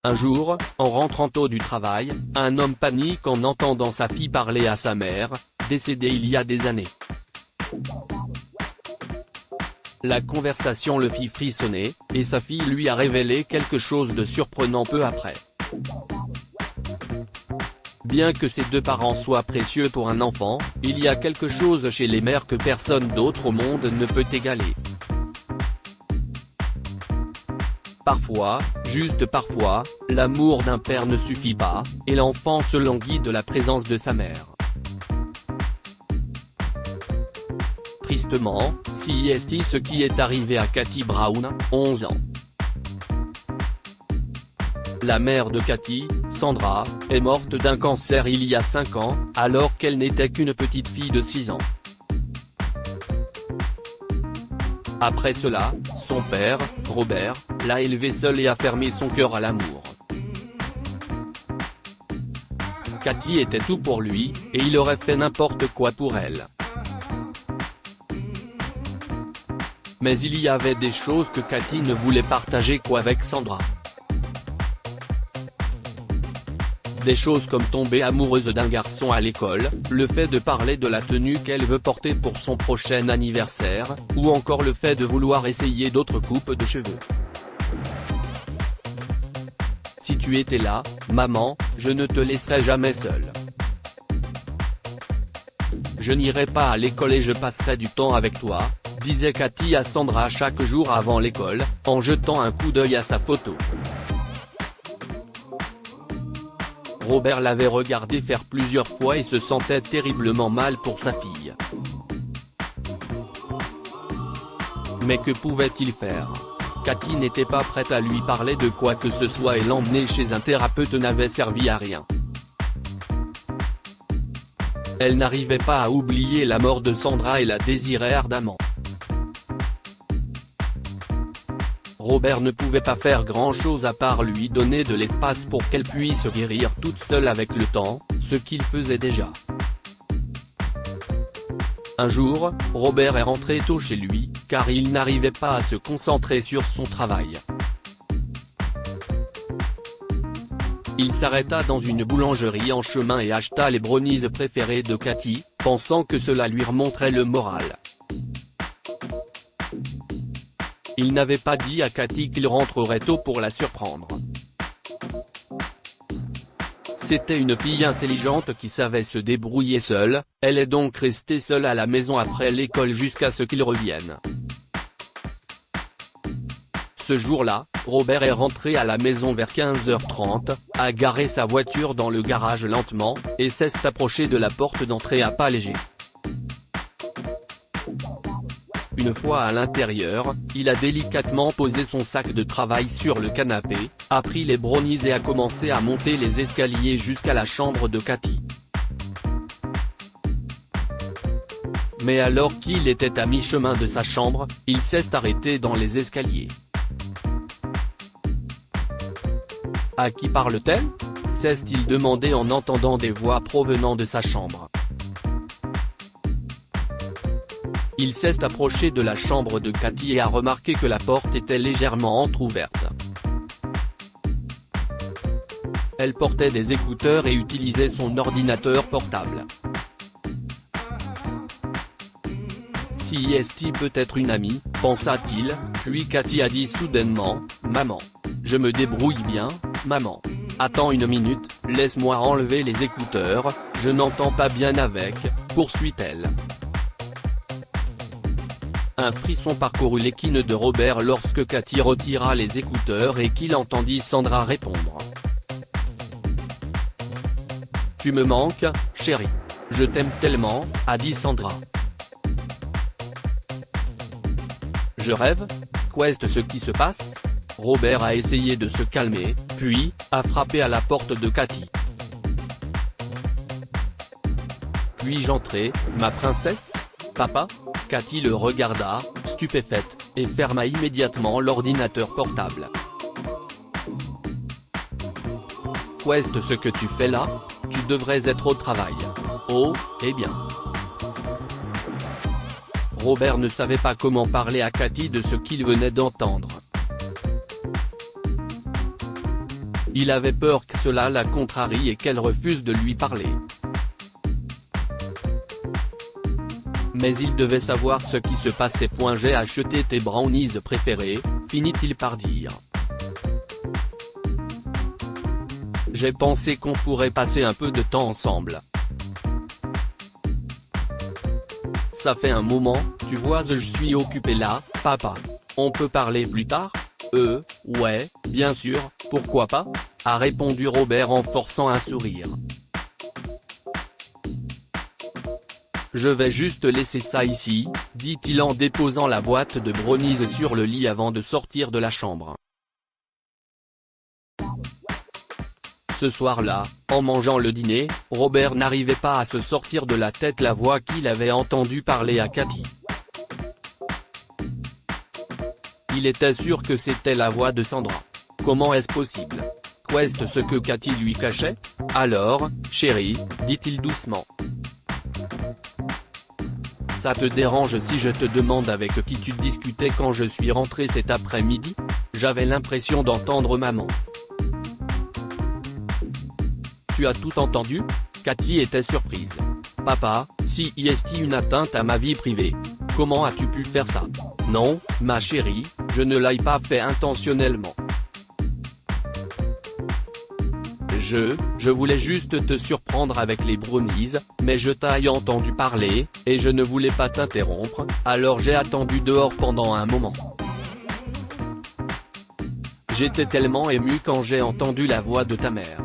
Un jour, en rentrant tôt du travail, un homme panique en entendant sa fille parler à sa mère, décédée il y a des années. La conversation le fit frissonner, et sa fille lui a révélé quelque chose de surprenant peu après. Bien que ses deux parents soient précieux pour un enfant, il y a quelque chose chez les mères que personne d'autre au monde ne peut égaler. Parfois, juste parfois, l'amour d'un père ne suffit pas, et l'enfant se languit de la présence de sa mère. Tristement, c'est ce qui est arrivé à Katy Brown, 11 ans. La mère de Katy, Sandra, est morte d'un cancer il y a 5 ans, alors qu'elle n'était qu'une petite fille de 6 ans. Après cela, son père, Robert, l'a élevée seule et a fermé son cœur à l'amour. Katy était tout pour lui, et il aurait fait n'importe quoi pour elle. Mais il y avait des choses que Katy ne voulait partager qu'avec Sandra. Des choses comme tomber amoureuse d'un garçon à l'école, le fait de parler de la tenue qu'elle veut porter pour son prochain anniversaire, ou encore le fait de vouloir essayer d'autres coupes de cheveux. Si tu étais là, maman, je ne te laisserai jamais seule. Je n'irai pas à l'école et je passerai du temps avec toi, disait Katy à Sandra chaque jour avant l'école, en jetant un coup d'œil à sa photo. Robert l'avait regardé faire plusieurs fois et se sentait terriblement mal pour sa fille. Mais que pouvait-il faire? Katy n'était pas prête à lui parler de quoi que ce soit et l'emmener chez un thérapeute n'avait servi à rien. Elle n'arrivait pas à oublier la mort de Sandra et la désirait ardemment. Robert ne pouvait pas faire grand-chose à part lui donner de l'espace pour qu'elle puisse guérir toute seule avec le temps, ce qu'il faisait déjà. Un jour, Robert est rentré tôt chez lui, car il n'arrivait pas à se concentrer sur son travail. Il s'arrêta dans une boulangerie en chemin et acheta les brownies préférés de Katy, pensant que cela lui remonterait le moral. Il n'avait pas dit à Katy qu'il rentrerait tôt pour la surprendre. C'était une fille intelligente qui savait se débrouiller seule, elle est donc restée seule à la maison après l'école jusqu'à ce qu'il revienne. Ce jour-là, Robert est rentré à la maison vers 15h30, a garé sa voiture dans le garage lentement, et s'est approché de la porte d'entrée à pas léger. Une fois à l'intérieur, il a délicatement posé son sac de travail sur le canapé, a pris les brownies et a commencé à monter les escaliers jusqu'à la chambre de Katy. Mais alors qu'il était à mi-chemin de sa chambre, il s'est arrêté dans les escaliers. À qui parle-t-elle? S'est-il demandé en entendant des voix provenant de sa chambre. Il s'est approché de la chambre de Katy et a remarqué que la porte était légèrement entrouverte. Elle portait des écouteurs et utilisait son ordinateur portable. Si peut être une amie, pensa-t-il, puis Katy a dit soudainement, « Maman. Je me débrouille bien, maman. Attends une minute, laisse-moi enlever les écouteurs, je n'entends pas bien avec, » poursuit-elle. Un frisson parcourut l'équine de Robert lorsque Katy retira les écouteurs et qu'il entendit Sandra répondre. « Tu me manques, chérie. Je t'aime tellement, » a dit Sandra. « Je rêve? Qu'est-ce ce qui se passe ?» Robert a essayé de se calmer, puis, a frappé à la porte de Katy. « Puis-je entrer, ma princesse? Papa ?» Katy le regarda, stupéfaite, et ferma immédiatement l'ordinateur portable. « Qu'est-ce ce que tu fais là? Tu devrais être au travail. » « Oh, eh bien. » Robert ne savait pas comment parler à Katy de ce qu'il venait d'entendre. Il avait peur que cela la contrarie et qu'elle refuse de lui parler. Mais il devait savoir ce qui se passait. J'ai acheté tes brownies préférés, finit-il par dire. J'ai pensé qu'on pourrait passer un peu de temps ensemble. Ça fait un moment, tu vois, je suis occupé là, papa. On peut parler plus tard ? Ouais, bien sûr, pourquoi pas ? A répondu Robert en forçant un sourire. Je vais juste laisser ça ici, dit-il en déposant la boîte de brownies sur le lit avant de sortir de la chambre. Ce soir-là, en mangeant le dîner, Robert n'arrivait pas à se sortir de la tête la voix qu'il avait entendu parler à Cathy. Il était sûr que c'était la voix de Sandra. Comment est-ce possible ? Qu'est-ce ce que Cathy lui cachait ? Alors, chérie, dit-il doucement. Ça te dérange si je te demande avec qui tu discutais quand je suis rentré cet après-midi ? J'avais l'impression d'entendre maman. Tu as tout entendu ? Cathy était surprise. Papa, si est une atteinte à ma vie privée. Comment as-tu pu faire ça ? Non, ma chérie, je ne l'ai pas fait intentionnellement. Je voulais juste te surprendre avec les brownies, mais je t'ai entendu parler, et je ne voulais pas t'interrompre, alors j'ai attendu dehors pendant un moment. J'étais tellement ému quand j'ai entendu la voix de ta mère.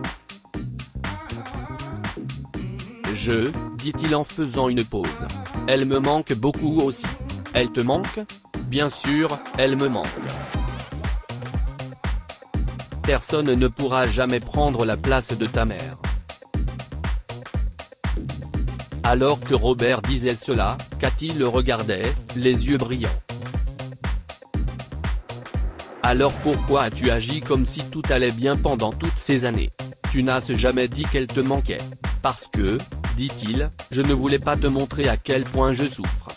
Dit-il en faisant une pause. Elle me manque beaucoup aussi. Elle te manque ? Bien sûr, elle me manque. Personne ne pourra jamais prendre la place de ta mère. Alors que Robert disait cela, Cathy le regardait, les yeux brillants. Alors pourquoi as-tu agi comme si tout allait bien pendant toutes ces années ? Tu n'as jamais dit qu'elle te manquait. Parce que, dit-il, je ne voulais pas te montrer à quel point je souffre.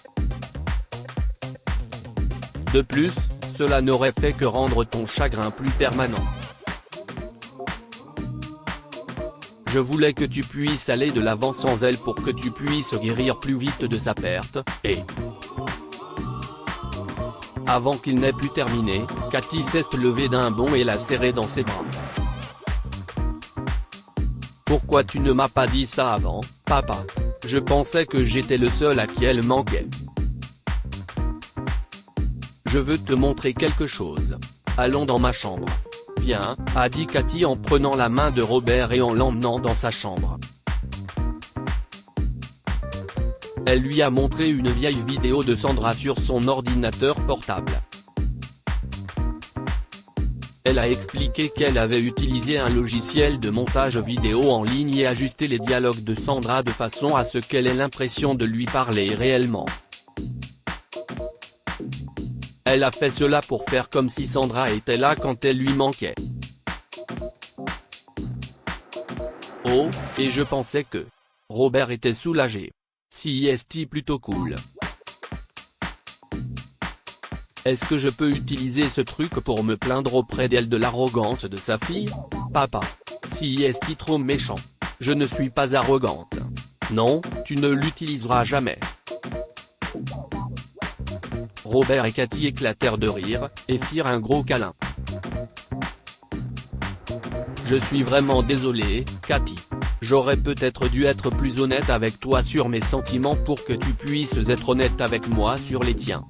De plus, cela n'aurait fait que rendre ton chagrin plus permanent. Je voulais que tu puisses aller de l'avant sans elle pour que tu puisses guérir plus vite de sa perte, et… Avant qu'il n'ait pu terminer, Cathy s'est levée d'un bond et l'a serré dans ses bras. Pourquoi tu ne m'as pas dit ça avant, papa ? Je pensais que j'étais le seul à qui elle manquait. Je veux te montrer quelque chose. Allons dans ma chambre. Viens, a dit Cathy en prenant la main de Robert et en l'emmenant dans sa chambre. Elle lui a montré une vieille vidéo de Sandra sur son ordinateur portable. Elle a expliqué qu'elle avait utilisé un logiciel de montage vidéo en ligne et ajusté les dialogues de Sandra de façon à ce qu'elle ait l'impression de lui parler réellement. Elle a fait cela pour faire comme si Sandra était là quand elle lui manquait. Oh, et je pensais que… Robert était soulagé. Si est plutôt cool. Est-ce que je peux utiliser ce truc pour me plaindre auprès d'elle de l'arrogance de sa fille ? Papa. Si est trop méchant. Je ne suis pas arrogante. Non, tu ne l'utiliseras jamais. Robert et Cathy éclatèrent de rire, et firent un gros câlin. Je suis vraiment désolé, Cathy. J'aurais peut-être dû être plus honnête avec toi sur mes sentiments pour que tu puisses être honnête avec moi sur les tiens.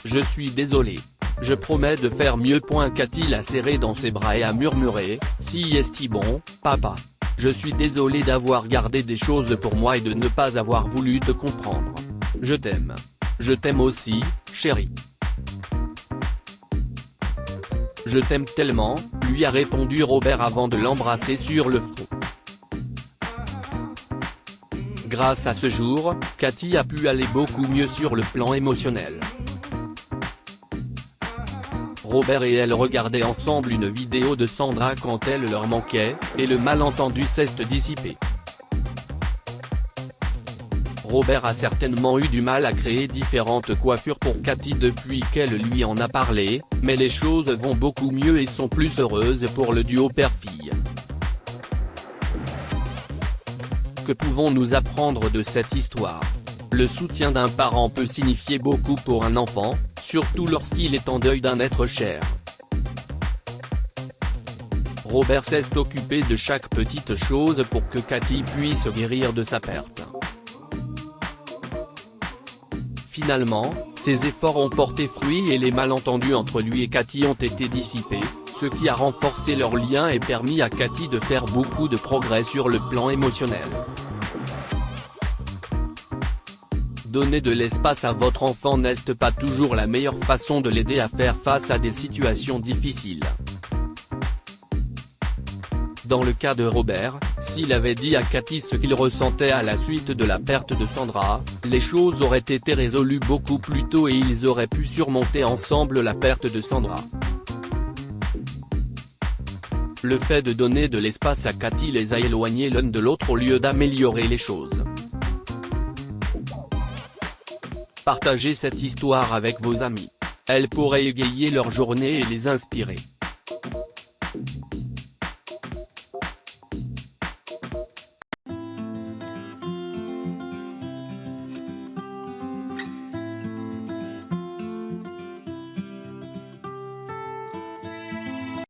Je suis désolé. Je promets de faire mieux. Cathy l'a serré dans ses bras et a murmuré, si est bon, papa. Je suis désolé d'avoir gardé des choses pour moi et de ne pas avoir voulu te comprendre. Je t'aime. Je t'aime aussi, chérie. Je t'aime tellement, lui a répondu Robert avant de l'embrasser sur le front. Grâce à ce jour, Cathy a pu aller beaucoup mieux sur le plan émotionnel. Robert et elle regardaient ensemble une vidéo de Sandra quand elle leur manquait, et le malentendu s'est dissipé. Robert a certainement eu du mal à créer différentes coiffures pour Cathy depuis qu'elle lui en a parlé, mais les choses vont beaucoup mieux et sont plus heureuses pour le duo père-fille. Que pouvons-nous apprendre de cette histoire? Le soutien d'un parent peut signifier beaucoup pour un enfant, surtout lorsqu'il est en deuil d'un être cher. Robert s'est occupé de chaque petite chose pour que Cathy puisse guérir de sa perte. Finalement, ses efforts ont porté fruit et les malentendus entre lui et Cathy ont été dissipés, ce qui a renforcé leur lien et permis à Cathy de faire beaucoup de progrès sur le plan émotionnel. Donner de l'espace à votre enfant n'est pas toujours la meilleure façon de l'aider à faire face à des situations difficiles. Dans le cas de Robert, s'il avait dit à Cathy ce qu'il ressentait à la suite de la perte de Sandra, les choses auraient été résolues beaucoup plus tôt et ils auraient pu surmonter ensemble la perte de Sandra. Le fait de donner de l'espace à Cathy les a éloignés l'un de l'autre au lieu d'améliorer les choses. Partagez cette histoire avec vos amis. Elle pourrait égayer leur journée et les inspirer.